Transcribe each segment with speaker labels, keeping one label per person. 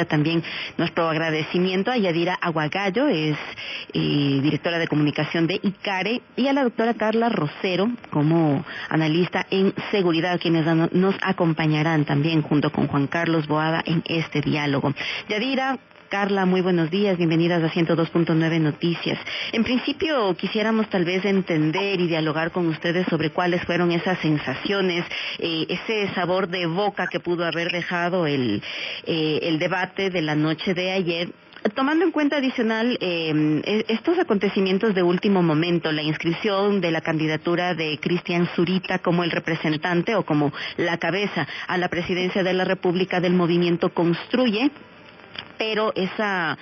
Speaker 1: También nuestro agradecimiento a Yadira Aguagallo, es directora de comunicación de ICARE, y a la doctora Carla Rosero como analista en seguridad, quienes nos acompañarán también junto con Juan Carlos Boada en este diálogo. Yadira, Carla, muy buenos días, bienvenidas a 102.9 Noticias. En principio quisiéramos tal vez entender y dialogar con ustedes sobre cuáles fueron esas sensaciones, ese sabor de boca que pudo haber dejado el debate de la noche de ayer, tomando en cuenta adicional estos acontecimientos de último momento, la inscripción de la candidatura de Cristian Zurita como el representante o como la cabeza a la presidencia de la República del movimiento Construye, pero esa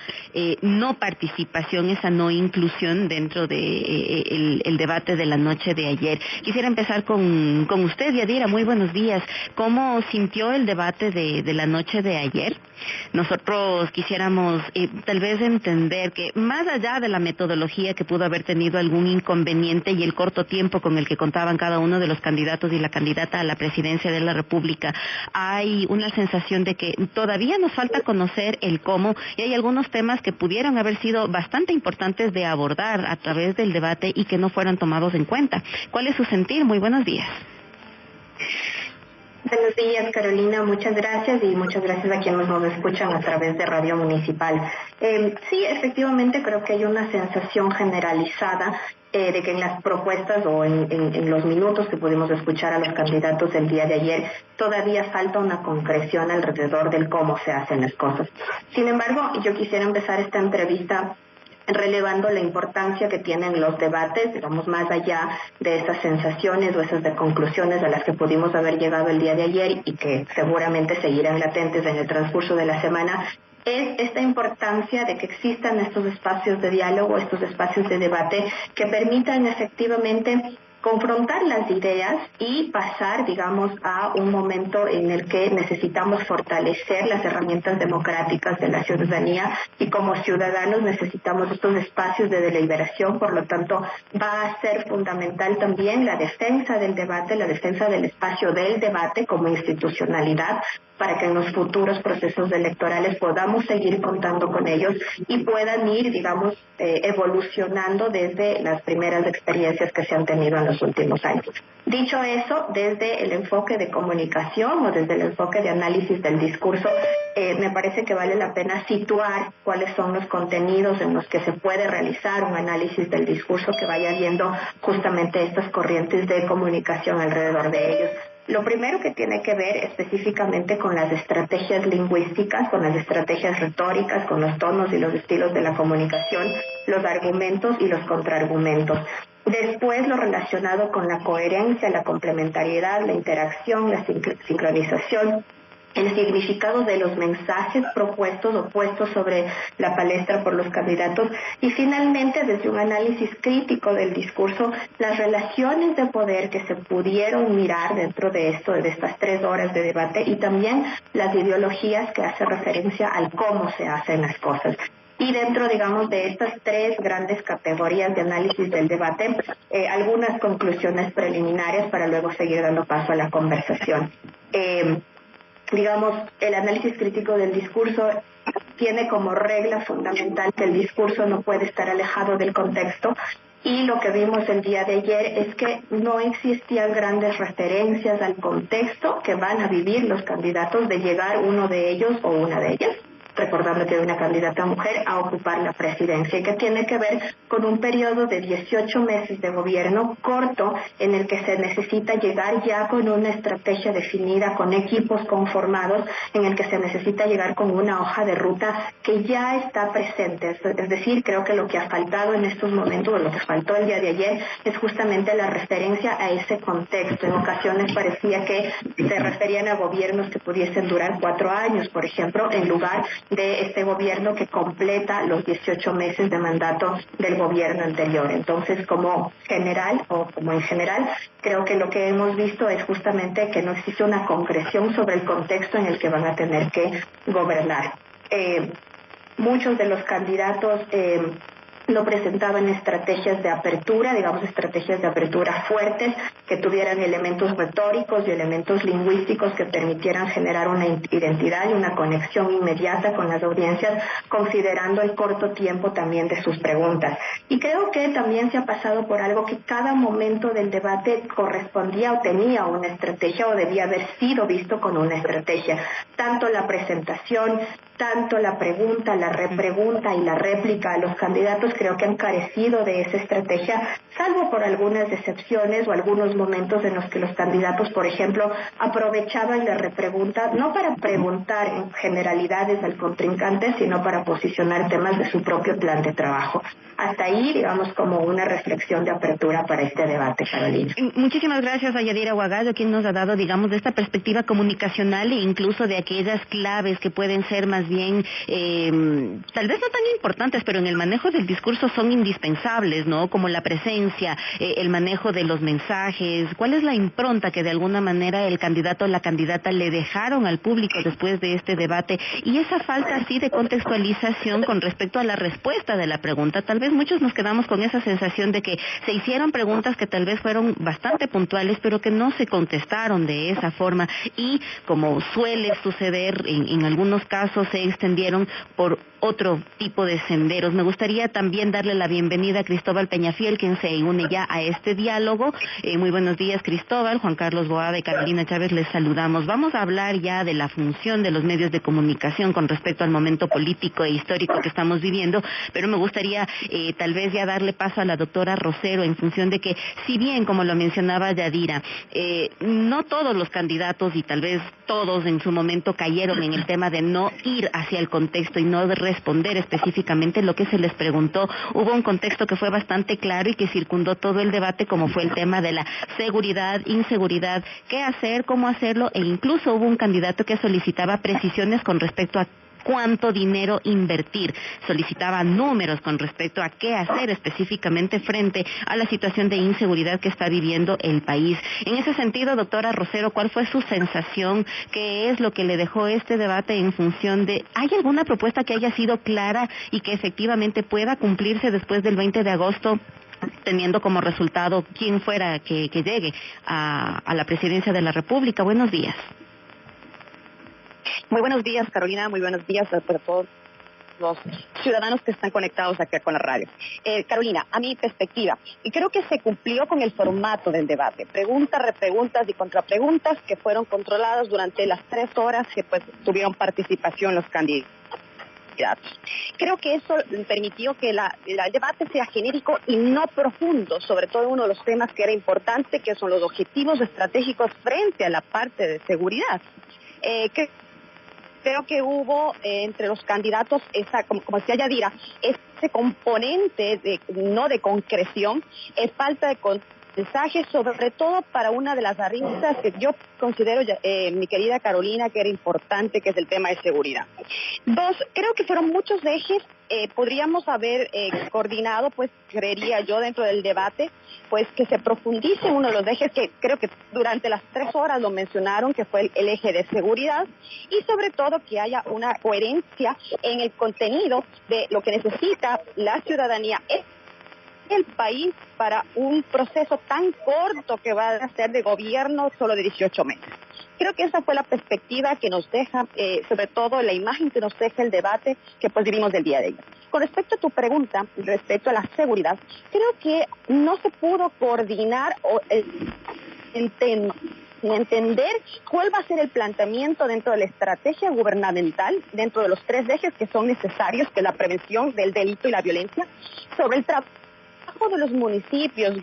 Speaker 1: no participación, esa no inclusión dentro de el debate de la noche de ayer. Quisiera empezar con usted, Yadira, muy buenos días. ¿Cómo sintió el debate de la noche de ayer? Nosotros quisiéramos tal vez entender que más allá de la metodología que pudo haber tenido algún inconveniente y el corto tiempo con el que contaban cada uno de los candidatos y la candidata a la presidencia de la República, hay una sensación de que todavía nos falta conocer el cómo, y hay algunos temas que pudieron haber sido bastante importantes de abordar a través del debate y que no fueron tomados en cuenta. ¿Cuál es su sentir? Muy buenos días.
Speaker 2: Buenos días, Carolina, muchas gracias, y muchas gracias a quienes nos escuchan a través de Radio Municipal. Sí, efectivamente creo que hay una sensación generalizada de que en las propuestas o en los minutos que pudimos escuchar a los candidatos el día de ayer todavía falta una concreción alrededor del cómo se hacen las cosas. Sin embargo, yo quisiera empezar esta entrevista relevando la importancia que tienen los debates, digamos, más allá de esas sensaciones o esas de conclusiones a las que pudimos haber llegado el día de ayer y que seguramente seguirán latentes en el transcurso de la semana, es esta importancia de que existan estos espacios de diálogo, estos espacios de debate que permitan efectivamente confrontar las ideas y pasar, digamos, a un momento en el que necesitamos fortalecer las herramientas democráticas de la ciudadanía, y como ciudadanos necesitamos estos espacios de deliberación. Por lo tanto, va a ser fundamental también la defensa del debate, la defensa del espacio del debate como institucionalidad, para que en los futuros procesos electorales podamos seguir contando con ellos y puedan ir, digamos, evolucionando desde las primeras experiencias que se han tenido en los últimos años. Dicho eso, desde el enfoque de comunicación o desde el enfoque de análisis del discurso, me parece que vale la pena situar cuáles son los contenidos en los que se puede realizar un análisis del discurso que vaya viendo justamente estas corrientes de comunicación alrededor de ellos. Lo primero que tiene que ver específicamente con las estrategias lingüísticas, con las estrategias retóricas, con los tonos y los estilos de la comunicación, los argumentos y los contraargumentos. Después, lo relacionado con la coherencia, la complementariedad, la interacción, la sincronización, el significado de los mensajes propuestos o puestos sobre la palestra por los candidatos, y finalmente, desde un análisis crítico del discurso, las relaciones de poder que se pudieron mirar dentro de esto, de estas 3 horas de debate, y también las ideologías que hacen referencia al cómo se hacen las cosas. Y dentro, digamos, de estas 3 grandes categorías de análisis del debate, algunas conclusiones preliminares para luego seguir dando paso a la conversación. Digamos, el análisis crítico del discurso tiene como regla fundamental que el discurso no puede estar alejado del contexto, y lo que vimos el día de ayer es que no existían grandes referencias al contexto que van a vivir los candidatos de llegar uno de ellos o una de ellas, recordando que hay una candidata mujer, a ocupar la presidencia, y que tiene que ver con un periodo de 18 meses de gobierno corto en el que se necesita llegar ya con una estrategia definida, con equipos conformados, en el que se necesita llegar con una hoja de ruta que ya está presente. Es decir, creo que lo que ha faltado en estos momentos, o lo que faltó el día de ayer, es justamente la referencia a ese contexto. En ocasiones parecía que se referían a gobiernos que pudiesen durar 4 años, por ejemplo, en lugar de este gobierno que completa los 18 meses de mandato del gobierno anterior. Entonces, como general o como en general, creo que lo que hemos visto es justamente que no existe una concreción sobre el contexto en el que van a tener que gobernar. Muchos de los candidatos no presentaban estrategias de apertura, digamos estrategias de apertura fuertes, que tuvieran elementos retóricos y elementos lingüísticos que permitieran generar una identidad y una conexión inmediata con las audiencias, considerando el corto tiempo también de sus preguntas. Y creo que también se ha pasado por algo que cada momento del debate correspondía o tenía una estrategia o debía haber sido visto con una estrategia. Tanto la presentación, tanto la pregunta, la repregunta y la réplica a los candidatos creo que han carecido de esa estrategia, salvo por algunas excepciones o algunos momentos en los que los candidatos, por ejemplo, aprovechaban la repregunta no para preguntar en generalidades al contrincante, sino para posicionar temas de su propio plan de trabajo. Hasta ahí, digamos, como una reflexión de apertura para este debate, Carolina.
Speaker 1: Muchísimas gracias a Yadira Aguagallo, quien nos ha dado, digamos, de esta perspectiva comunicacional e incluso de aquellas claves que pueden ser más bien, tal vez no tan importantes, pero en el manejo del discurso son indispensables, ¿no? Como la presencia, el manejo de los mensajes, cuál es la impronta que de alguna manera el candidato o la candidata le dejaron al público después de este debate, y esa falta así de contextualización con respecto a la respuesta de la pregunta. Tal vez muchos nos quedamos con esa sensación de que se hicieron preguntas que tal vez fueron bastante puntuales, pero que no se contestaron de esa forma, y como suele suceder en algunos casos, se extendieron por otro tipo de senderos. Me gustaría también darle la bienvenida a Cristóbal Peñafiel, quien se une ya a este diálogo. Muy buenos días, Cristóbal. Juan Carlos Boada y Carolina Chávez, les saludamos. Vamos a hablar ya de la función de los medios de comunicación con respecto al momento político e histórico que estamos viviendo, pero me gustaría tal vez ya darle paso a la doctora Rosero, en función de que, si bien, como lo mencionaba Yadira, no todos los candidatos y tal vez todos en su momento cayeron en el tema de no ir hacia el contexto y no de responder específicamente lo que se les preguntó. Hubo un contexto que fue bastante claro y que circundó todo el debate, como fue el tema de la seguridad, inseguridad, qué hacer, cómo hacerlo, e incluso hubo un candidato que solicitaba precisiones con respecto a cuánto dinero invertir, solicitaba números con respecto a qué hacer específicamente frente a la situación de inseguridad que está viviendo el país. En ese sentido, doctora Rosero, ¿cuál fue su sensación? ¿Qué es lo que le dejó este debate en función de, ¿hay alguna propuesta que haya sido clara y que efectivamente pueda cumplirse después del 20 de agosto? Teniendo como resultado quien fuera que llegue a la presidencia de la República. Buenos días.
Speaker 3: Muy buenos días, Carolina. Muy buenos días a todos los ciudadanos que están conectados aquí con la radio. Carolina, a mi perspectiva, y creo que se cumplió con el formato del debate. Preguntas, repreguntas y contrapreguntas que fueron controladas durante las 3 horas que pues tuvieron participación los candidatos. Creo que eso permitió que el debate sea genérico y no profundo, sobre todo uno de los temas que era importante, que son los objetivos estratégicos frente a la parte de seguridad. Creo que hubo entre los candidatos, como decía Yadira, ese componente no de concreción, falta de mensajes, sobre todo para una de las aristas que yo considero, mi querida Carolina, que era importante, que es el tema de seguridad. 2, creo que fueron muchos ejes, podríamos haber coordinado, pues creería yo, dentro del debate, pues que se profundice uno de los ejes que creo que durante las 3 horas lo mencionaron, que fue el eje de seguridad, y sobre todo que haya una coherencia en el contenido de lo que necesita la ciudadanía, el país, para un proceso tan corto que va a ser de gobierno solo de 18 meses. Creo que esa fue la perspectiva que nos deja, sobre todo la imagen que nos deja el debate que pues vivimos del día de hoy. Con respecto a tu pregunta, respecto a la seguridad, creo que no se pudo coordinar o entender cuál va a ser el planteamiento dentro de la estrategia gubernamental, dentro de los 3 ejes que son necesarios, que es la prevención del delito y la violencia, sobre el trabajo de los municipios,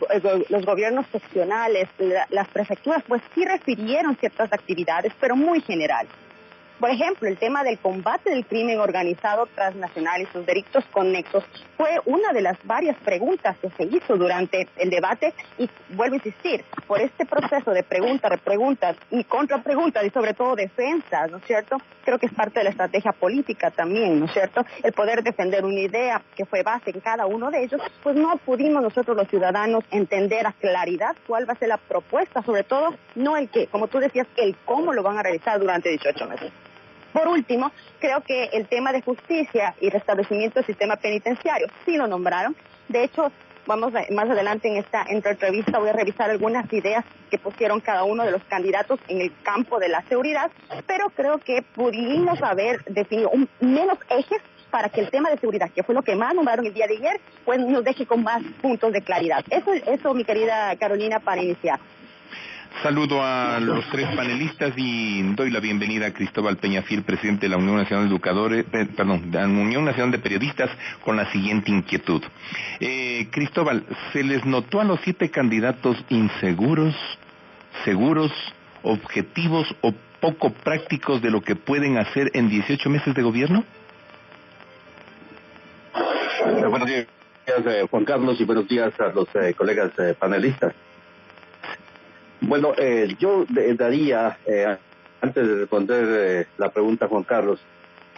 Speaker 3: los gobiernos seccionales, las prefecturas, pues sí refirieron ciertas actividades, pero muy generales. Por ejemplo, el tema del combate del crimen organizado transnacional y sus delitos conexos fue una de las varias preguntas que se hizo durante el debate, y vuelvo a insistir, por este proceso de preguntas, repreguntas y contrapreguntas y sobre todo defensas, ¿no es cierto? Creo que es parte de la estrategia política también, ¿no es cierto? El poder defender una idea que fue base en cada uno de ellos, pues no pudimos nosotros los ciudadanos entender a claridad cuál va a ser la propuesta, sobre todo no el qué, como tú decías, el cómo lo van a realizar durante 18 meses. Por último, creo que el tema de justicia y restablecimiento del sistema penitenciario sí lo nombraron. De hecho, más adelante en esta entrevista voy a revisar algunas ideas que pusieron cada uno de los candidatos en el campo de la seguridad, pero creo que pudimos haber definido menos ejes para que el tema de seguridad, que fue lo que más nombraron el día de ayer, pues nos deje con más puntos de claridad. Eso, mi querida Carolina, para iniciar.
Speaker 4: Saludo a los tres panelistas y doy la bienvenida a Cristóbal Peñafiel, presidente de la Unión Nacional de la Unión Nacional de Periodistas, con la siguiente inquietud. Cristóbal, ¿se les notó a los 7 candidatos inseguros, seguros, objetivos o poco prácticos de lo que pueden hacer en 18 meses de gobierno?
Speaker 5: Buenos días, Juan Carlos, y buenos días a los colegas panelistas. Bueno, yo daría, antes de responder la pregunta a Juan Carlos,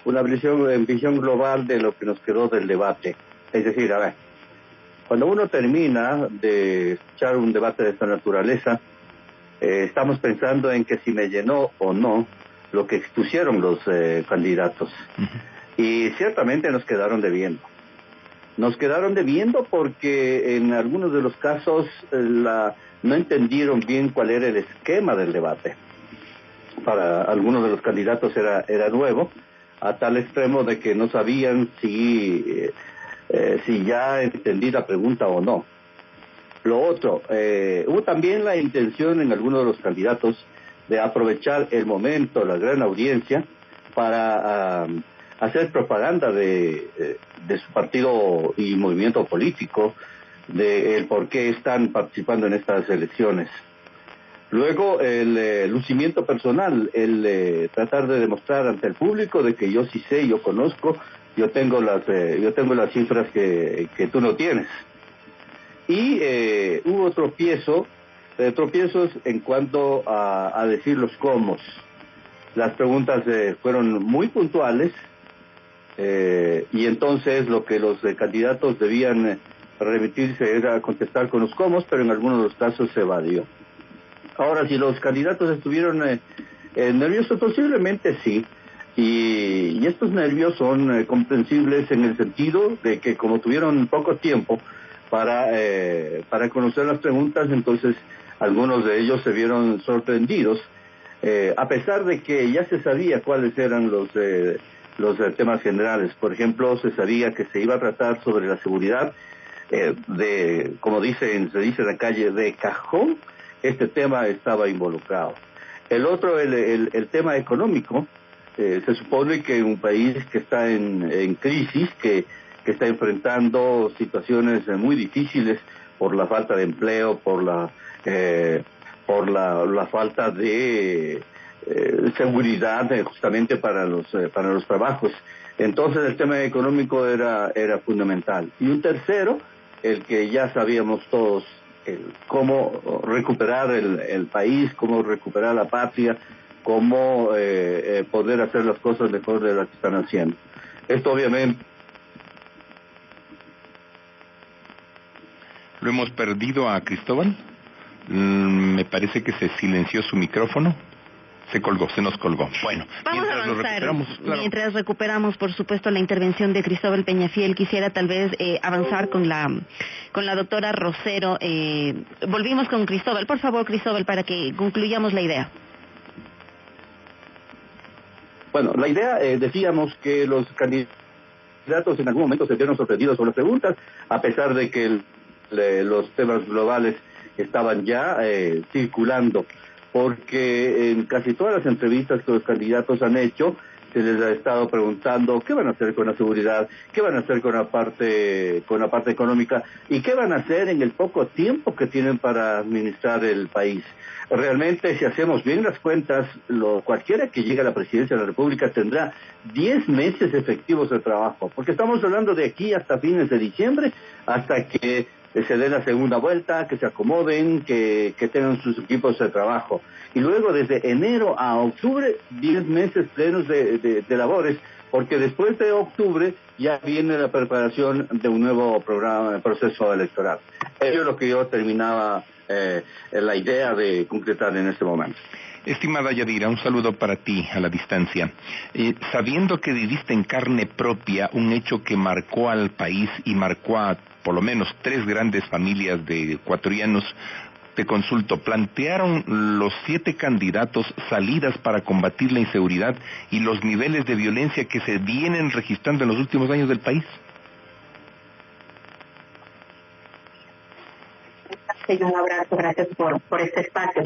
Speaker 5: una visión global de lo que nos quedó del debate. Es decir, a ver, cuando uno termina de escuchar un debate de esta naturaleza, estamos pensando en que si me llenó o no lo que expusieron los candidatos. Y ciertamente nos quedaron debiendo. Nos quedaron debiendo porque en algunos de los casos no entendieron bien cuál era el esquema del debate. Para algunos de los candidatos era nuevo, a tal extremo de que no sabían si ya entendí la pregunta o no. Lo otro, hubo también la intención en algunos de los candidatos de aprovechar el momento, la gran audiencia, para hacer propaganda de su partido y movimiento político, de el por qué están participando en estas elecciones. Luego, el lucimiento personal, el tratar de demostrar ante el público de que yo sí sé, yo conozco, yo tengo las cifras que tú no tienes. Y hubo tropiezos en cuanto a decir los cómo. Las preguntas fueron muy puntuales, y entonces lo que los candidatos debían remitirse era contestar con los cómo, pero en algunos de los casos se evadió. Ahora, si los candidatos estuvieron nerviosos, posiblemente sí, y estos nervios son comprensibles en el sentido de que como tuvieron poco tiempo para conocer las preguntas, entonces algunos de ellos se vieron sorprendidos, a pesar de que ya se sabía cuáles eran los temas generales. Por ejemplo, se sabía que se iba a tratar sobre la seguridad, como se dice en la calle, de cajón. Este tema estaba involucrado. El otro, el tema económico, se supone que un país que está en crisis, que está enfrentando situaciones muy difíciles por la falta de empleo, por la falta de seguridad justamente para los trabajos. Entonces el tema económico era fundamental. Y un tercero, el que ya sabíamos todos, cómo recuperar el país, cómo recuperar la patria, cómo poder hacer las cosas mejor de las que están haciendo. Esto obviamente...
Speaker 4: ¿Lo hemos perdido a Cristóbal? Me parece que se silenció su micrófono. Se nos colgó. Bueno,
Speaker 1: vamos a avanzar. Mientras recuperamos, por supuesto, la intervención de Cristóbal Peñafiel, quisiera tal vez avanzar con la doctora Rosero. Volvimos con Cristóbal. Por favor, Cristóbal, para que concluyamos la idea.
Speaker 5: Bueno, la idea, decíamos que los candidatos en algún momento se vieron sorprendidos por las preguntas, a pesar de que los temas globales estaban ya circulando, porque en casi todas las entrevistas que los candidatos han hecho se les ha estado preguntando qué van a hacer con la seguridad, qué van a hacer con la parte económica y qué van a hacer en el poco tiempo que tienen para administrar el país. Realmente, si hacemos bien las cuentas, cualquiera que llegue a la presidencia de la República tendrá 10 meses efectivos de trabajo, porque estamos hablando de aquí hasta fines de diciembre, hasta que se dé la segunda vuelta, que se acomoden, que tengan sus equipos de trabajo. Y luego desde enero a octubre, 10 meses plenos de labores, porque después de octubre ya viene la preparación de un nuevo proceso electoral. Eso es lo que yo terminaba la idea de concretar en este momento.
Speaker 4: Estimada Yadira, un saludo para ti a la distancia. Sabiendo que viviste en carne propia un hecho que marcó al país y marcó a por lo menos 3 grandes familias de ecuatorianos, te consulto, ¿plantearon los 7 candidatos salidas para combatir la inseguridad y los niveles de violencia que se vienen registrando en los últimos años del país?
Speaker 2: Un abrazo, gracias por este espacio.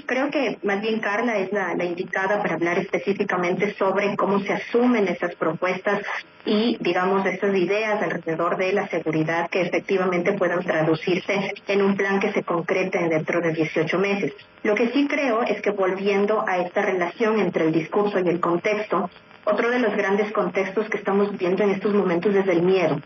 Speaker 2: Creo que más bien Carla es la indicada para hablar específicamente sobre cómo se asumen esas propuestas y, digamos, estas ideas alrededor de la seguridad que efectivamente puedan traducirse en un plan que se concrete dentro de 18 meses. Lo que sí creo es que volviendo a esta relación entre el discurso y el contexto, otro de los grandes contextos que estamos viendo en estos momentos es el miedo.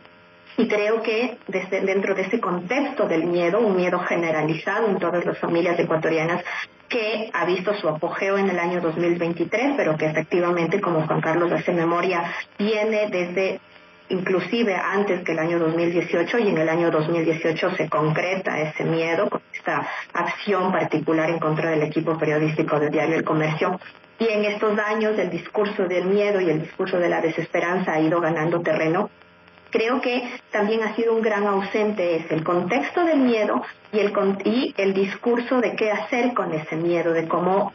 Speaker 2: Y creo que dentro de ese contexto del miedo, un miedo generalizado en todas las familias ecuatorianas que ha visto su apogeo en el año 2023, pero que efectivamente, como Juan Carlos hace memoria, viene desde inclusive antes que el año 2018, y en el año 2018 se concreta ese miedo con esta acción particular en contra del equipo periodístico del diario El Comercio. Y en estos años el discurso del miedo y el discurso de la desesperanza ha ido ganando terreno. Creo que también ha sido un gran ausente es el contexto del miedo y el discurso de qué hacer con ese miedo, de cómo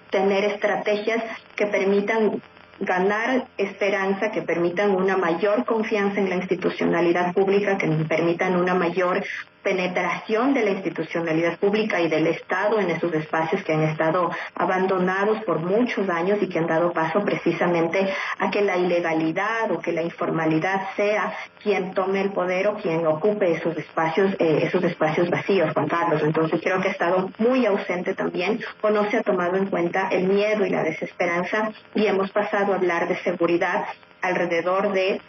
Speaker 2: tener estrategias que permitan ganar esperanza, que permitan una mayor confianza en la institucionalidad pública, que permitan una mayor penetración de la institucionalidad pública y del Estado en esos espacios que han estado abandonados por muchos años y que han dado paso precisamente a que la ilegalidad o que la informalidad sea quien tome el poder o quien ocupe esos espacios vacíos, Juan Carlos. Entonces creo que ha estado muy ausente también, o no se ha tomado en cuenta el miedo y la desesperanza, y hemos pasado a hablar de seguridad alrededor de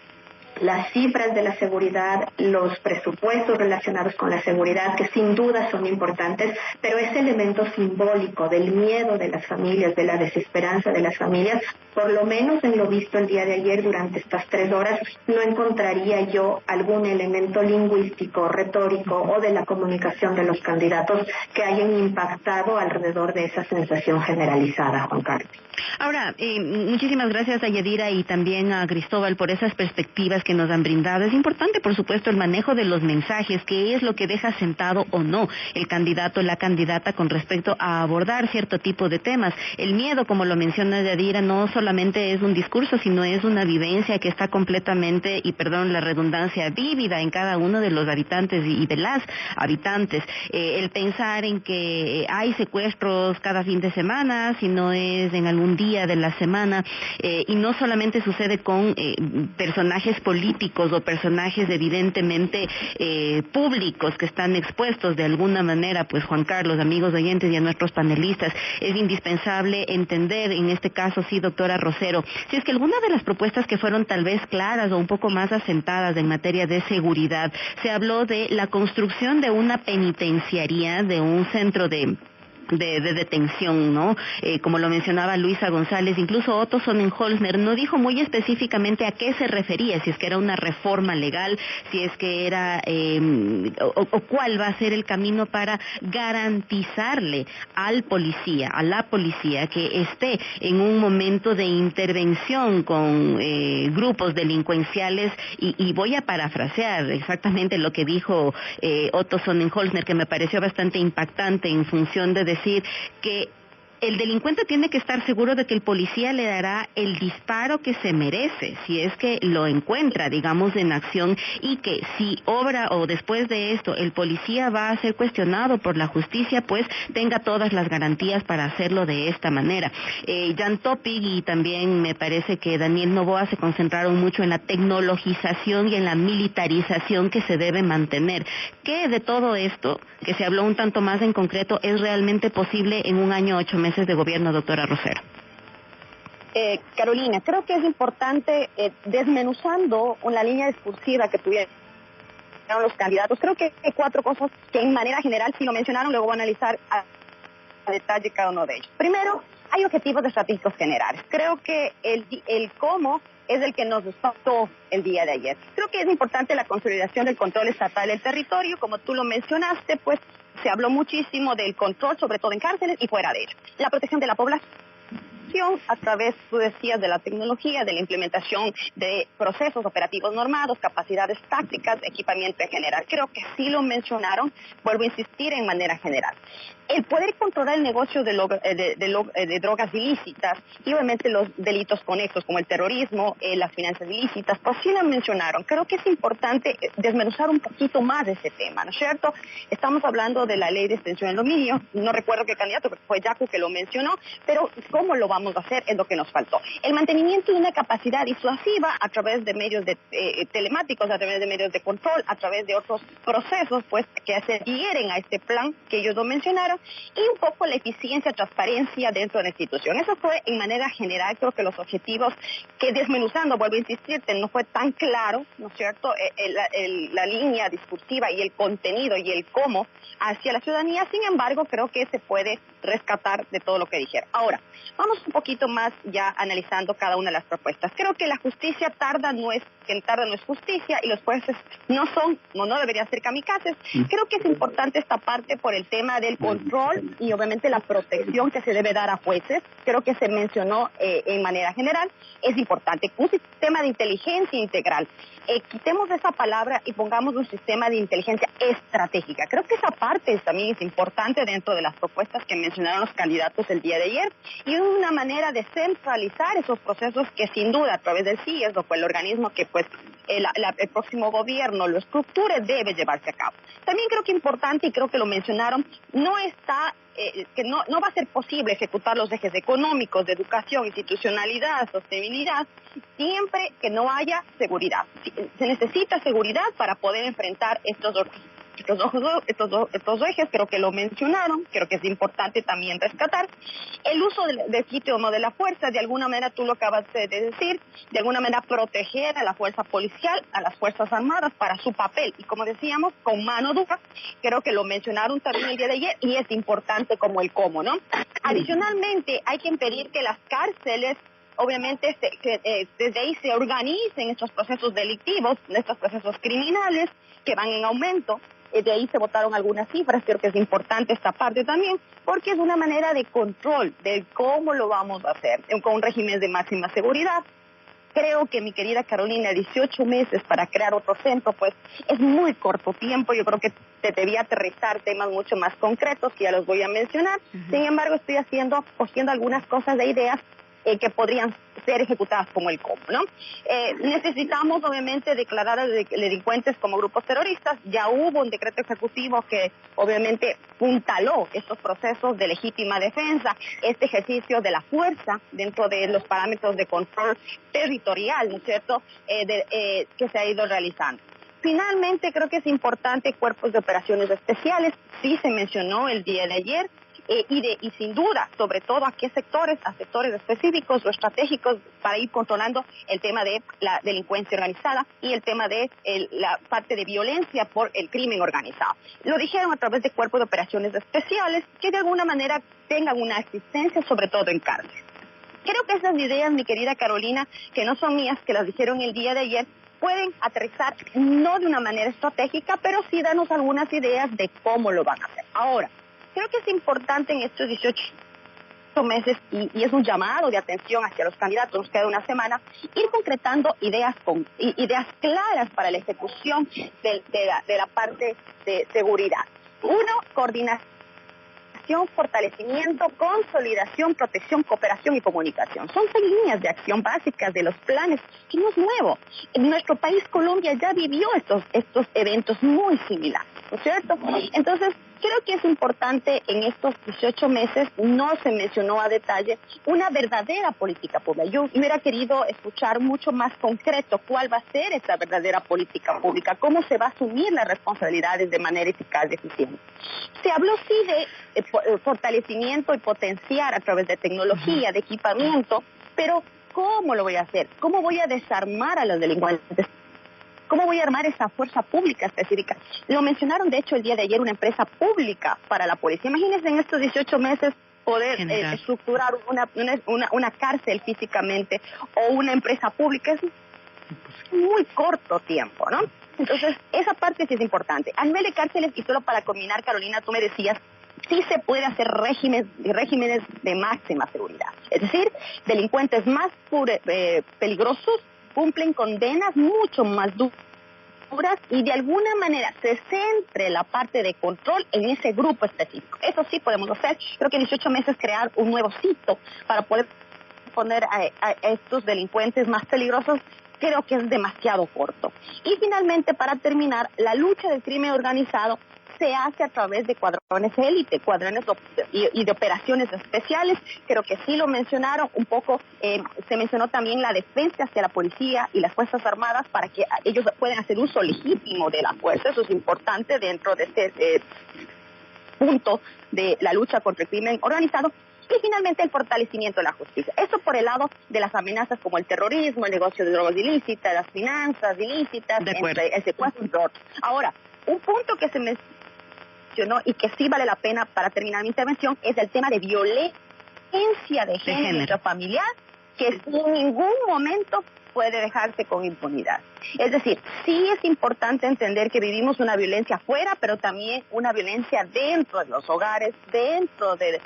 Speaker 2: las cifras de la seguridad, los presupuestos relacionados con la seguridad, que sin duda son importantes, pero ese elemento simbólico del miedo de las familias, de la desesperanza de las familias, por lo menos en lo visto el día de ayer durante estas 3 horas, no encontraría yo algún elemento lingüístico, retórico o de la comunicación de los candidatos que hayan impactado alrededor de esa sensación generalizada, Juan Carlos.
Speaker 1: Ahora, muchísimas gracias a Yadira y también a Cristóbal por esas perspectivas que nos han brindado. Es importante, por supuesto, el manejo de los mensajes, qué es lo que deja sentado o no el candidato o la candidata con respecto a abordar cierto tipo de temas. El miedo, como lo menciona Yadira, no solamente es un discurso, sino es una vivencia que está completamente, y perdón la redundancia, vívida en cada uno de los habitantes y de las habitantes. El pensar en que hay secuestros cada fin de semana, si no es en algún día de la semana, y no solamente sucede con personajes políticos o personajes evidentemente públicos que están expuestos de alguna manera, pues Juan Carlos, amigos oyentes y a nuestros panelistas, es indispensable entender, en este caso sí, doctora Rosero, si es que alguna de las propuestas que fueron tal vez claras o un poco más asentadas en materia de seguridad, se habló de la construcción de una penitenciaría, de un centro de detención, ¿no? Como lo mencionaba Luisa González, incluso Otto Sonnenholzner no dijo muy específicamente a qué se refería, si es que era una reforma legal, si es que era, o cuál va a ser el camino para garantizarle al policía, a la policía, que esté en un momento de intervención con grupos delincuenciales, y voy a parafrasear exactamente lo que dijo Otto Sonnenholzner, que me pareció bastante impactante en función de decir que el delincuente tiene que estar seguro de que el policía le dará el disparo que se merece, si es que lo encuentra, digamos, en acción, y que si obra o después de esto el policía va a ser cuestionado por la justicia, pues tenga todas las garantías para hacerlo de esta manera. Jan Topping y también me parece que Daniel Noboa se concentraron mucho en la tecnologización y en la militarización que se debe mantener. ¿Qué de todo esto, que se habló un tanto más en concreto, es realmente posible en un año 8 meses de gobierno, doctora Rosero?
Speaker 3: Carolina, creo que es importante, desmenuzando una línea discursiva que tuvieron los candidatos, creo que hay 4 cosas que en manera general sí lo mencionaron, luego voy a analizar a detalle cada uno de ellos. Primero, hay objetivos estratégicos generales. Creo que el cómo es el que nos faltó el día de ayer. Creo que es importante la consolidación del control estatal del territorio, como tú lo mencionaste, pues Se habló muchísimo del control, sobre todo en cárceles y fuera de ellas. La protección de la población a través, tú decías, de la tecnología, de la implementación de procesos operativos normados, capacidades tácticas, equipamiento en general. Creo que sí lo mencionaron, vuelvo a insistir en manera general. El poder controlar el negocio de drogas ilícitas y obviamente los delitos conexos como el terrorismo, las finanzas ilícitas, pues sí lo mencionaron. Creo que es importante desmenuzar un poquito más de ese tema, ¿no es cierto? Estamos hablando de la ley de extensión del dominio, no recuerdo qué candidato, fue Yacu que lo mencionó, pero ¿cómo lo vamos a hacer? Es lo que nos faltó. El mantenimiento de una capacidad disuasiva a través de medios telemáticos, a través de medios de control, a través de otros procesos, pues, que se adhieren a este plan que ellos lo mencionaron, y un poco la eficiencia, transparencia dentro de la institución. Eso fue en manera general, creo que los objetivos que desmenuzando, vuelvo a insistirte, no fue tan claro, ¿no es cierto?, la línea discursiva y el contenido y el cómo hacia la ciudadanía. Sin embargo, creo que se puede rescatar de todo lo que dijeron. Ahora, vamos un poquito más ya analizando cada una de las propuestas. Creo que la justicia tarda no es justicia y los jueces no deberían ser kamikazes. Creo que es importante esta parte por el tema del control y obviamente la protección que se debe dar a jueces. Creo que se mencionó en manera general. Es importante un sistema de inteligencia integral. Quitemos esa palabra y pongamos un sistema de inteligencia estratégica. Creo que esa parte también es importante dentro de las propuestas que mencionaron los candidatos el día de ayer, y una manera de centralizar esos procesos que sin duda a través del CIES, o el organismo que pues el próximo gobierno lo estructure, debe llevarse a cabo. También creo que importante, y creo que lo mencionaron, que no va a ser posible ejecutar los ejes económicos, de educación, institucionalidad, sostenibilidad, siempre que no haya seguridad. Se necesita seguridad para poder enfrentar estos ejes, creo que lo mencionaron, creo que es importante también rescatar. El uso del sitio o de la fuerza, de alguna manera tú lo acabas de decir, de alguna manera proteger a la fuerza policial, a las fuerzas armadas para su papel, y como decíamos, con mano dura, creo que lo mencionaron también el día de ayer, y es importante como el cómo, ¿no? Adicionalmente, hay que impedir que las cárceles obviamente desde ahí se organicen estos procesos delictivos, estos procesos criminales que van en aumento. De ahí se votaron algunas cifras, creo que es importante esta parte también, porque es una manera de control de cómo lo vamos a hacer, con un régimen de máxima seguridad. Creo que, mi querida Carolina, 18 meses para crear otro centro, pues es muy corto tiempo. Yo creo que te debía aterrizar temas mucho más concretos, que ya los voy a mencionar. Sin embargo, estoy cogiendo algunas cosas de ideas que podrían ser ejecutadas como el cómo, ¿no? Necesitamos, obviamente, declarar a delincuentes como grupos terroristas. Ya hubo un decreto ejecutivo que, obviamente, puntaló estos procesos de legítima defensa, este ejercicio de la fuerza dentro de los parámetros de control territorial, ¿no es cierto?, que se ha ido realizando. Finalmente, creo que es importante cuerpos de operaciones especiales. Sí se mencionó el día de ayer. Y sin duda, sobre todo a sectores específicos o estratégicos para ir controlando el tema de la delincuencia organizada y el tema de la parte de violencia por el crimen organizado. Lo dijeron a través de cuerpos de operaciones especiales que de alguna manera tengan una asistencia, sobre todo en cárcel. Creo que esas ideas, mi querida Carolina, que no son mías, que las dijeron el día de ayer, pueden aterrizar no de una manera estratégica, pero sí darnos algunas ideas de cómo lo van a hacer. Ahora, creo que es importante en estos 18 meses, y es un llamado de atención hacia los candidatos, nos queda una semana, ir concretando ideas claras para la ejecución de la parte de seguridad. Uno, coordinación, fortalecimiento, consolidación, protección, cooperación y comunicación. Son 6 líneas de acción básicas de los planes, que no es nuevo. En nuestro país, Colombia, ya vivió estos eventos muy similares, ¿no es cierto? Entonces, creo que es importante en estos 18 meses, no se mencionó a detalle una verdadera política pública. Yo hubiera querido escuchar mucho más concreto cuál va a ser esa verdadera política pública, cómo se va a asumir las responsabilidades de manera eficaz y eficiente. Se habló sí de fortalecimiento y potenciar a través de tecnología, de equipamiento, pero ¿cómo lo voy a hacer? ¿Cómo voy a desarmar a los delincuentes? ¿Cómo voy a armar esa fuerza pública específica? Lo mencionaron, de hecho, el día de ayer, una empresa pública para la policía. Imagínense en estos 18 meses poder estructurar una cárcel físicamente o una empresa pública. muy corto tiempo, ¿no? Entonces, esa parte sí es importante. A nivel de cárceles, y solo para combinar, Carolina, tú me decías, sí se puede hacer regímenes de máxima seguridad. Es decir, delincuentes más peligrosos cumplen condenas mucho más duras y de alguna manera se centre la parte de control en ese grupo específico. Eso sí podemos hacer. Creo que en 18 meses crear un nuevo sitio para poder poner a estos delincuentes más peligrosos, creo que es demasiado corto. Y finalmente, para terminar, la lucha del crimen organizado se hace a través de cuadrones élite, cuadrones y de operaciones especiales. Creo que sí lo mencionaron un poco. Se mencionó también la defensa hacia la policía y las Fuerzas Armadas para que ellos puedan hacer uso legítimo de la fuerza. Eso es importante dentro de este punto de la lucha contra el crimen organizado. Y finalmente el fortalecimiento de la justicia. Eso por el lado de las amenazas como el terrorismo, el negocio de drogas ilícitas, las finanzas ilícitas, el secuestro, entre otros. Ahora, un punto que se mencionó y que sí vale la pena para terminar mi intervención es el tema de violencia de género intrafamiliar, que en ningún momento puede dejarse con impunidad. Es decir, sí es importante entender que vivimos una violencia afuera, pero también una violencia dentro de los hogares, dentro de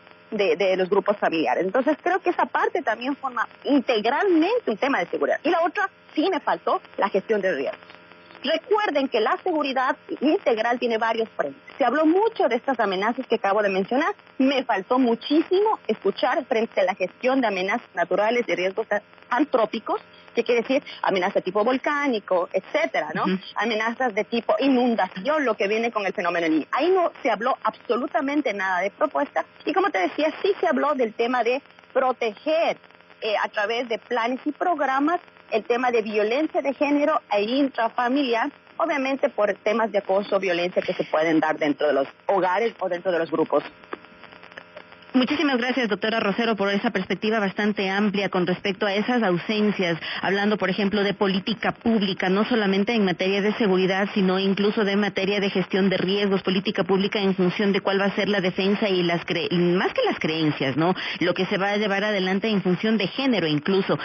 Speaker 3: los grupos familiares. Entonces creo que esa parte también forma integralmente un tema de seguridad. Y la otra, sí me faltó, la gestión de riesgos. Recuerden que la seguridad integral tiene varios frentes. Se habló mucho de estas amenazas que acabo de mencionar. Me faltó muchísimo escuchar frente a la gestión de amenazas naturales y riesgos antrópicos, que quiere decir amenazas de tipo volcánico, etcétera, ¿no? Amenazas de tipo inundación, lo que viene con el fenómeno El Niño. Ahí no se habló absolutamente nada de propuesta. Y como te decía, sí se habló del tema de proteger a través de planes y programas el tema de violencia de género e intrafamiliar, obviamente por temas de acoso, violencia que se pueden dar dentro de los hogares o dentro de los grupos.
Speaker 1: Muchísimas gracias, doctora Rosero, por esa perspectiva bastante amplia con respecto a esas ausencias, hablando, por ejemplo, de política pública, no solamente en materia de seguridad, sino incluso de materia de gestión de riesgos, política pública en función de cuál va a ser la defensa y más que las creencias, ¿no? Lo que se va a llevar adelante en función de género incluso.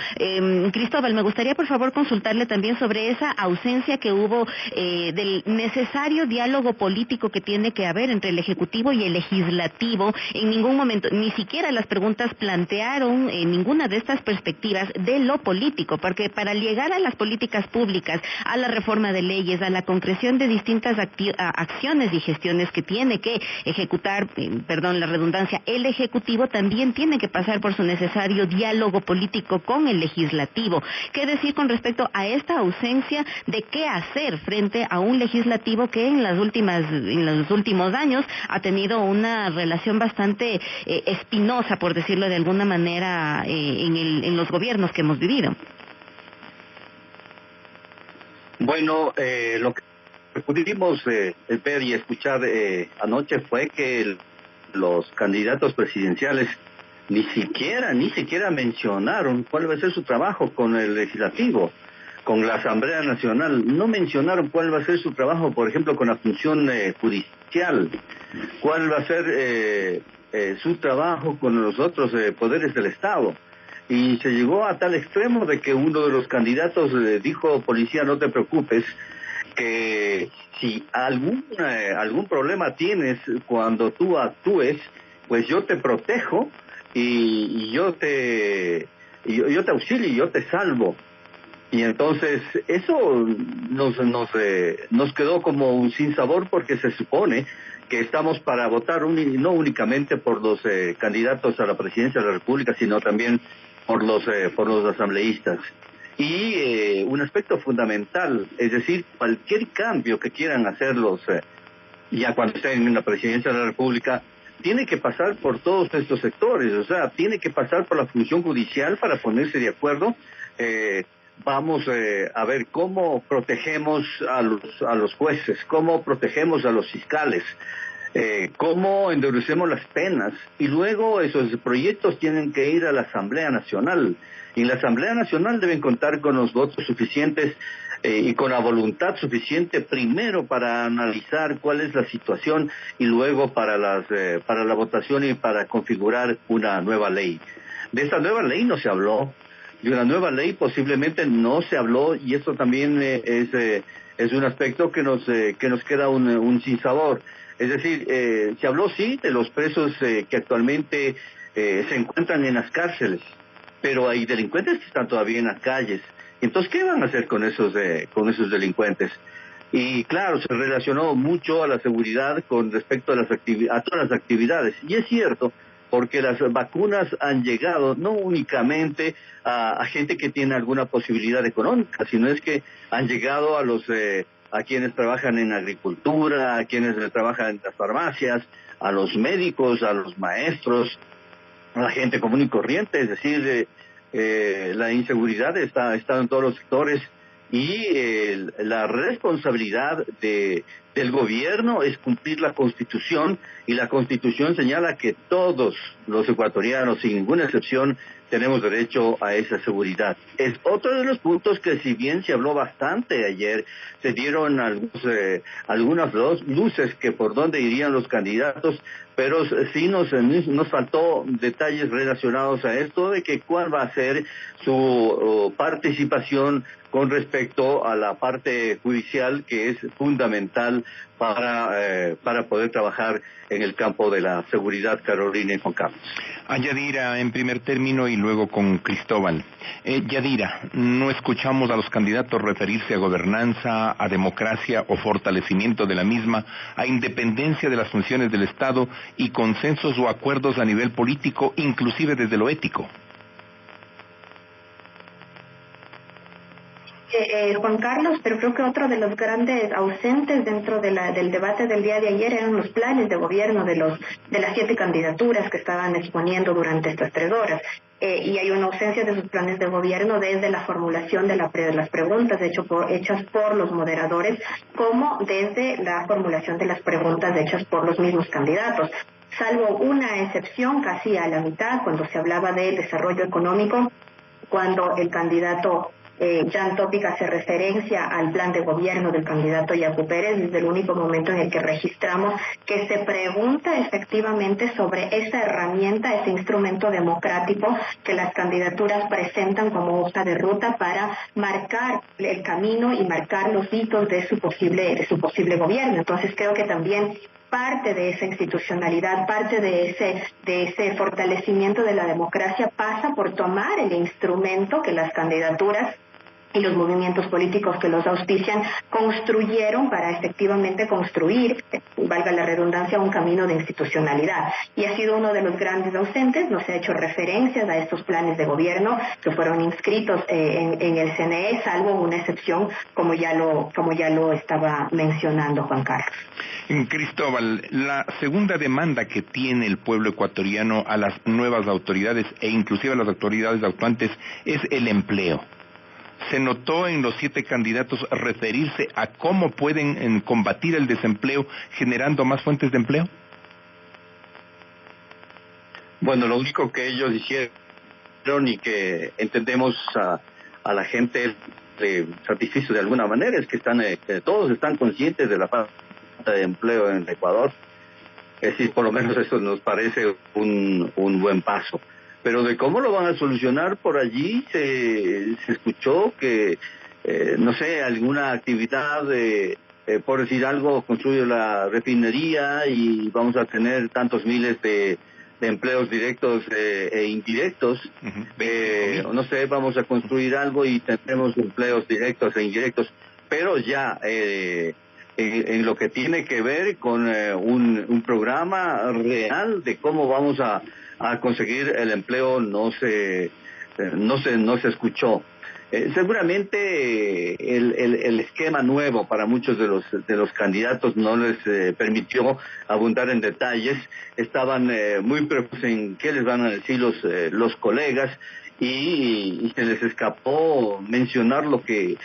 Speaker 1: Cristóbal, me gustaría, por favor, consultarle también sobre esa ausencia que hubo del necesario diálogo político que tiene que haber entre el Ejecutivo y el Legislativo. En ningún momento, ni siquiera las preguntas plantearon ninguna de estas perspectivas de lo político, porque para llegar a las políticas públicas, a la reforma de leyes, a la concreción de distintas acciones y gestiones que tiene que ejecutar, perdón la redundancia, el Ejecutivo también tiene que pasar por su necesario diálogo político con el Legislativo. ¿Qué decir con respecto a esta ausencia de qué hacer frente a un Legislativo que en los últimos años ha tenido una relación bastante espinosa, por decirlo de alguna manera, en los gobiernos que hemos vivido?
Speaker 5: Bueno, lo que pudimos ver y escuchar anoche fue que los candidatos presidenciales ni siquiera mencionaron cuál va a ser su trabajo con el legislativo, con la Asamblea Nacional. No mencionaron cuál va a ser su trabajo, por ejemplo, con la función judicial, cuál va a ser su trabajo con los otros poderes del Estado. Y se llegó a tal extremo de que uno de los candidatos dijo: policía, no te preocupes, que si algún problema tienes cuando tú actúes, pues yo te protejo y yo te auxilio y yo te salvo. Y entonces eso nos quedó como un sinsabor, porque se supone que estamos para votar no únicamente por los candidatos a la presidencia de la República, sino también por los asambleístas. Y un aspecto fundamental, es decir, cualquier cambio que quieran hacer ya cuando estén en la presidencia de la República, tiene que pasar por todos estos sectores, o sea, tiene que pasar por la función judicial para ponerse de acuerdo. Vamos a ver cómo protegemos a los jueces, cómo protegemos a los fiscales, cómo endurecemos las penas, y luego esos proyectos tienen que ir a la Asamblea Nacional, y en la Asamblea Nacional deben contar con los votos suficientes y con la voluntad suficiente, primero para analizar cuál es la situación y luego para la votación y para configurar una nueva ley. De esta nueva ley no se habló. una nueva ley posiblemente no se habló, y esto también es un aspecto que nos queda un sinsabor. Es decir, se habló sí de los presos que actualmente se encuentran en las cárceles, pero hay delincuentes que están todavía en las calles. Entonces, ¿qué van a hacer con esos delincuentes? Y claro, se relacionó mucho a la seguridad con respecto a todas las actividades. Y es cierto, porque las vacunas han llegado no únicamente a gente que tiene alguna posibilidad económica, sino es que han llegado a quienes trabajan en agricultura, a quienes trabajan en las farmacias, a los médicos, a los maestros, a la gente común y corriente. Es decir, la inseguridad está en todos los sectores, y la responsabilidad del gobierno es cumplir la Constitución, y la Constitución señala que todos los ecuatorianos, sin ninguna excepción, tenemos derecho a esa seguridad. Es otro de los puntos que, si bien se habló bastante ayer, se dieron algunas luces que por dónde irían los candidatos, pero sí nos faltó detalles relacionados a esto, de que cuál va a ser su participación con respecto a la parte judicial, que es fundamental para poder trabajar en el campo de la seguridad. Carolina y Juan Carlos.
Speaker 4: A Yadira en primer término y luego con Cristóbal. Yadira, no escuchamos a los candidatos referirse a gobernanza, a democracia o fortalecimiento de la misma, a independencia de las funciones del Estado y consensos o acuerdos a nivel político, inclusive desde lo ético.
Speaker 2: Juan Carlos, pero creo que otro de los grandes ausentes dentro del debate del día de ayer eran los planes de gobierno de las 7 candidaturas que estaban exponiendo durante estas 3 horas. Y hay una ausencia de sus planes de gobierno desde la formulación de las preguntas hechas por los moderadores, como desde la formulación de las preguntas hechas por los mismos candidatos. Salvo una excepción casi a la mitad, cuando se hablaba de desarrollo económico, cuando el candidato Jan Topic hace referencia al plan de gobierno del candidato Yacu Pérez, desde el único momento en el que registramos que se pregunta efectivamente sobre esa herramienta, ese instrumento democrático que las candidaturas presentan como hoja de ruta para marcar el camino y marcar los hitos de su posible gobierno. Entonces creo que también parte de esa institucionalidad, parte de ese fortalecimiento de la democracia pasa por tomar el instrumento que las candidaturas y los movimientos políticos que los auspician construyeron para efectivamente construir, valga la redundancia, un camino de institucionalidad. Y ha sido uno de los grandes ausentes. No se ha hecho referencias a estos planes de gobierno que fueron inscritos en el CNE, salvo una excepción, como ya lo estaba mencionando Juan Carlos.
Speaker 4: Cristóbal, la segunda demanda que tiene el pueblo ecuatoriano a las nuevas autoridades e inclusive a las autoridades actuantes es el empleo. Se notó en los 7 candidatos referirse a cómo pueden combatir el desempleo generando más fuentes de empleo.
Speaker 5: Bueno, lo único que ellos hicieron y que entendemos a la gente satisfizo de alguna manera es que todos están conscientes de la falta de empleo en Ecuador. Es decir, por lo menos eso nos parece un buen paso. Pero de cómo lo van a solucionar, por allí se escuchó que, no sé, alguna actividad, por decir algo, construye la refinería y vamos a tener tantos miles de empleos directos e indirectos. No sé, vamos a construir algo y tendremos empleos directos e indirectos. Pero ya en lo que tiene que ver con un programa real de cómo vamos a conseguir el empleo no se escuchó. Seguramente el esquema nuevo para muchos de los candidatos no les permitió abundar en detalles. Estaban muy preocupados en qué les van a decir los colegas y se les escapó mencionar lo que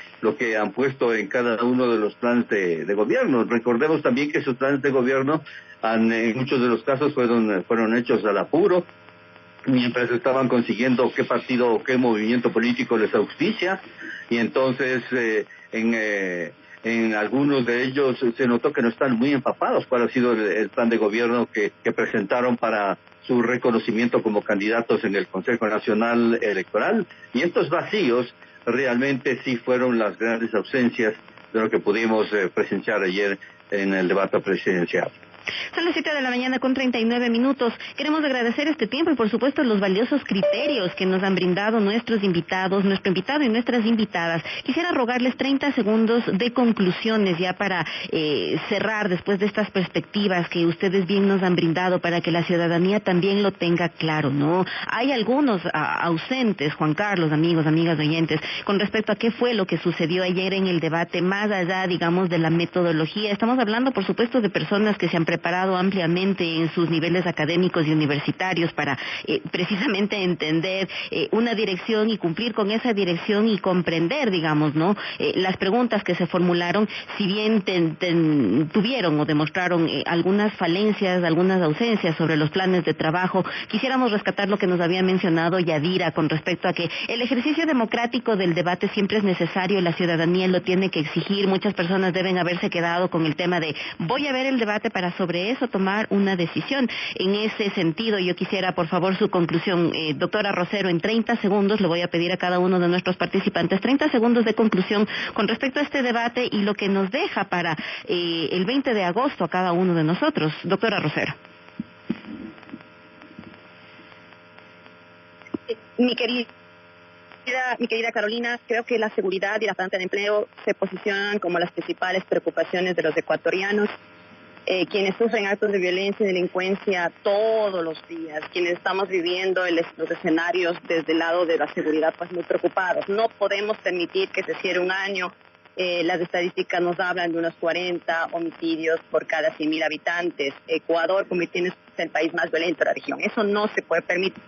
Speaker 5: han puesto en cada uno de los planes de gobierno. Recordemos también que esos planes de gobierno en muchos de los casos fueron hechos al apuro, mientras estaban consiguiendo qué partido o qué movimiento político les auspicia, y entonces en en algunos de ellos se notó que no están muy empapados cuál ha sido el plan de gobierno que presentaron para su reconocimiento como candidatos en el Consejo Nacional Electoral, y estos vacíos realmente sí fueron las grandes ausencias de lo que pudimos presenciar ayer en el debate presidencial.
Speaker 1: Son las 7:39 a.m. Queremos agradecer este tiempo y por supuesto los valiosos criterios que nos han brindado nuestros invitados, nuestro invitado y nuestras invitadas. Quisiera rogarles 30 segundos de conclusiones ya para cerrar después de estas perspectivas que ustedes bien nos han brindado para que la ciudadanía también lo tenga claro, ¿no? Hay algunos ausentes, Juan Carlos, amigos, amigas, oyentes, con respecto a qué fue lo que sucedió ayer en el debate, más allá, digamos, de la metodología. Estamos hablando, por supuesto, de personas que se han preparado ampliamente en sus niveles académicos y universitarios para precisamente entender una dirección y cumplir con esa dirección y comprender, digamos, ¿no? Las preguntas que se formularon, si bien tuvieron o demostraron algunas falencias, algunas ausencias sobre los planes de trabajo, quisiéramos rescatar lo que nos había mencionado Yadira con respecto a que el ejercicio democrático del debate siempre es necesario, la ciudadanía lo tiene que exigir, muchas personas deben haberse quedado con el tema de voy a ver el debate para sobre eso tomar una decisión. En ese sentido, yo quisiera, por favor, su conclusión. Doctora Rosero, en 30 segundos le voy a pedir a cada uno de nuestros participantes 30 segundos de conclusión con respecto a este debate y lo que nos deja para el 20 de agosto a cada uno de nosotros. Doctora Rosero.
Speaker 3: Mi querida Carolina, creo que la seguridad y la falta de empleo se posicionan como las principales preocupaciones de los ecuatorianos. Quienes sufren actos de violencia y delincuencia todos los días, quienes estamos viviendo los escenarios desde el lado de la seguridad, pues muy preocupados. No podemos permitir que se cierre un año. Las estadísticas nos hablan de unos 40 homicidios por cada 100.000 habitantes. Ecuador convirtiéndose en el país más violento de la región. Eso no se puede permitir.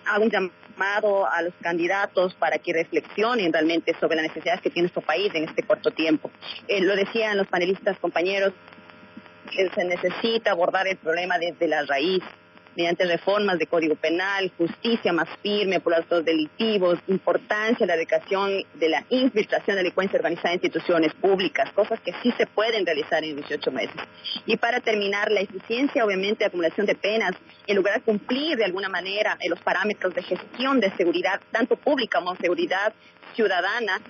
Speaker 3: Hago un llamado a los candidatos para que reflexionen realmente sobre las necesidades que tiene nuestro país en este corto tiempo. Lo decían los panelistas compañeros, que se necesita abordar el problema desde la raíz, mediante reformas de Código Penal, justicia más firme por los actos delictivos, importancia de la erradicación de la infiltración de delincuencia organizada en instituciones públicas, cosas que sí se pueden realizar en 18 meses. Y para terminar, la eficiencia, obviamente, de acumulación de penas, en lograr cumplir de alguna manera los parámetros de gestión de seguridad, tanto pública como seguridad ciudadana,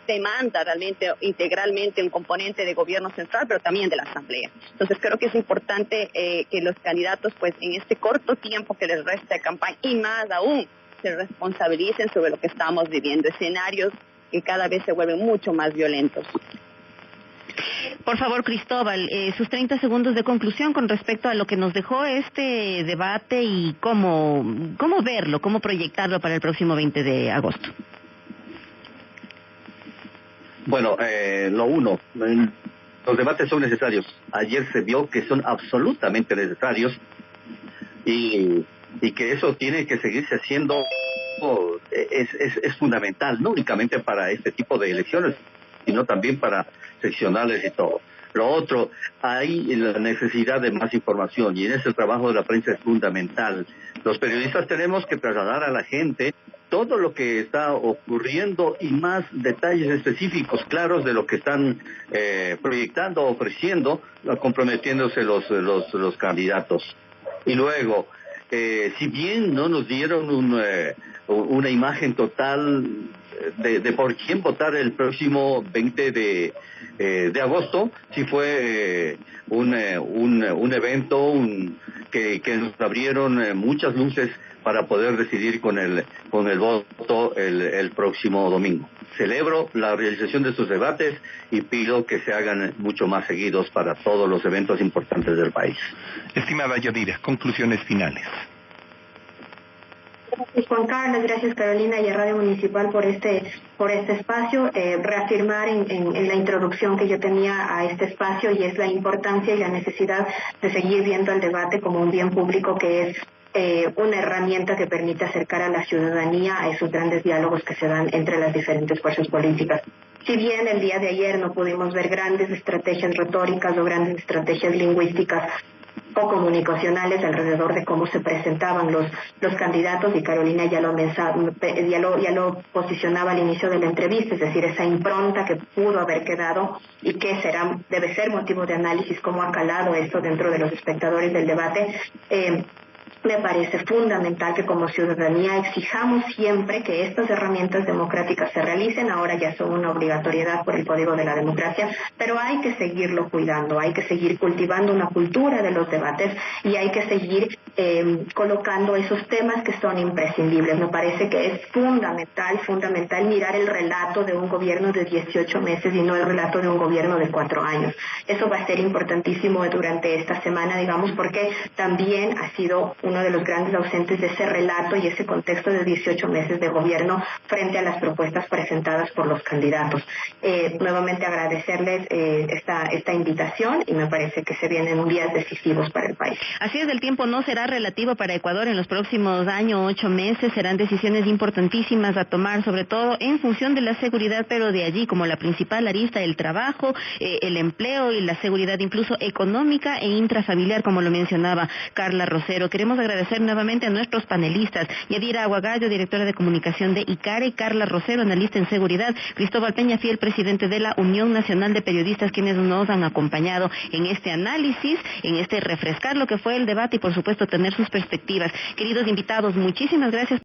Speaker 3: demanda realmente integralmente un componente de gobierno central, pero también de la Asamblea. Entonces creo que es importante que los candidatos, pues en este corto tiempo que les resta de campaña, y más aún, se responsabilicen sobre lo que estamos viviendo, escenarios que cada vez se vuelven mucho más violentos.
Speaker 1: Por favor, Cristóbal, sus 30 segundos de conclusión con respecto a lo que nos dejó este debate y cómo verlo, cómo proyectarlo para el próximo 20 de agosto.
Speaker 5: Bueno, los debates son necesarios. Ayer se vio que son absolutamente necesarios y que eso tiene que seguirse haciendo, es fundamental, no únicamente para este tipo de elecciones, sino también para seccionales y todo. Lo otro, hay la necesidad de más información y en ese el trabajo de la prensa es fundamental. Los periodistas tenemos que trasladar a la gente todo lo que está ocurriendo y más detalles específicos, claros de lo que están proyectando, ofreciendo, comprometiéndose los candidatos. Y luego, si bien no nos dieron una imagen total de por quién votar el próximo 20 de agosto, sí fue un evento que nos abrieron muchas luces para poder decidir con el voto el próximo domingo. Celebro la realización de estos debates y pido que se hagan mucho más seguidos para todos los eventos importantes del país.
Speaker 4: Estimada Yadira, conclusiones finales.
Speaker 2: Gracias, Juan Carlos, gracias Carolina y a Radio Municipal por este espacio. Reafirmar en la introducción que yo tenía a este espacio, y es la importancia y la necesidad de seguir viendo el debate como un bien público que es una herramienta que permite acercar a la ciudadanía a esos grandes diálogos que se dan entre las diferentes fuerzas políticas. Si bien el día de ayer no pudimos ver grandes estrategias retóricas o grandes estrategias lingüísticas o comunicacionales alrededor de cómo se presentaban los candidatos, y Carolina ya lo posicionaba al inicio de la entrevista, es decir, esa impronta que pudo haber quedado y que debe ser motivo de análisis, cómo ha calado esto dentro de los espectadores del debate. Me parece fundamental que como ciudadanía exijamos siempre que estas herramientas democráticas se realicen. Ahora ya son una obligatoriedad por el Código de la Democracia, pero hay que seguirlo cuidando, hay que seguir cultivando una cultura de los debates y hay que seguir colocando esos temas que son imprescindibles. Me parece que es fundamental mirar el relato de un gobierno de 18 meses y no el relato de un gobierno de 4 años. Eso va a ser importantísimo durante esta semana, digamos, porque también ha sido uno de los grandes ausentes de ese relato y ese contexto de 18 meses de gobierno frente a las propuestas presentadas por los candidatos. Nuevamente agradecerles esta invitación y me parece que se vienen días decisivos para el país.
Speaker 1: Así es, el tiempo no será relativo para Ecuador en los próximos años, 8 meses, serán decisiones importantísimas a tomar, sobre todo en función de la seguridad, pero de allí como la principal arista, el trabajo, el empleo y la seguridad incluso económica e intrafamiliar, como lo mencionaba Carla Rosero. Queremos agradecer nuevamente a nuestros panelistas, Yadira Aguagallo, directora de comunicación de ICARE, Carla Rosero, analista en seguridad, Cristóbal Peñafiel, presidente de la Unión Nacional de Periodistas, quienes nos han acompañado en este análisis, en este refrescar lo que fue el debate y por supuesto tener sus perspectivas. Queridos invitados, muchísimas gracias.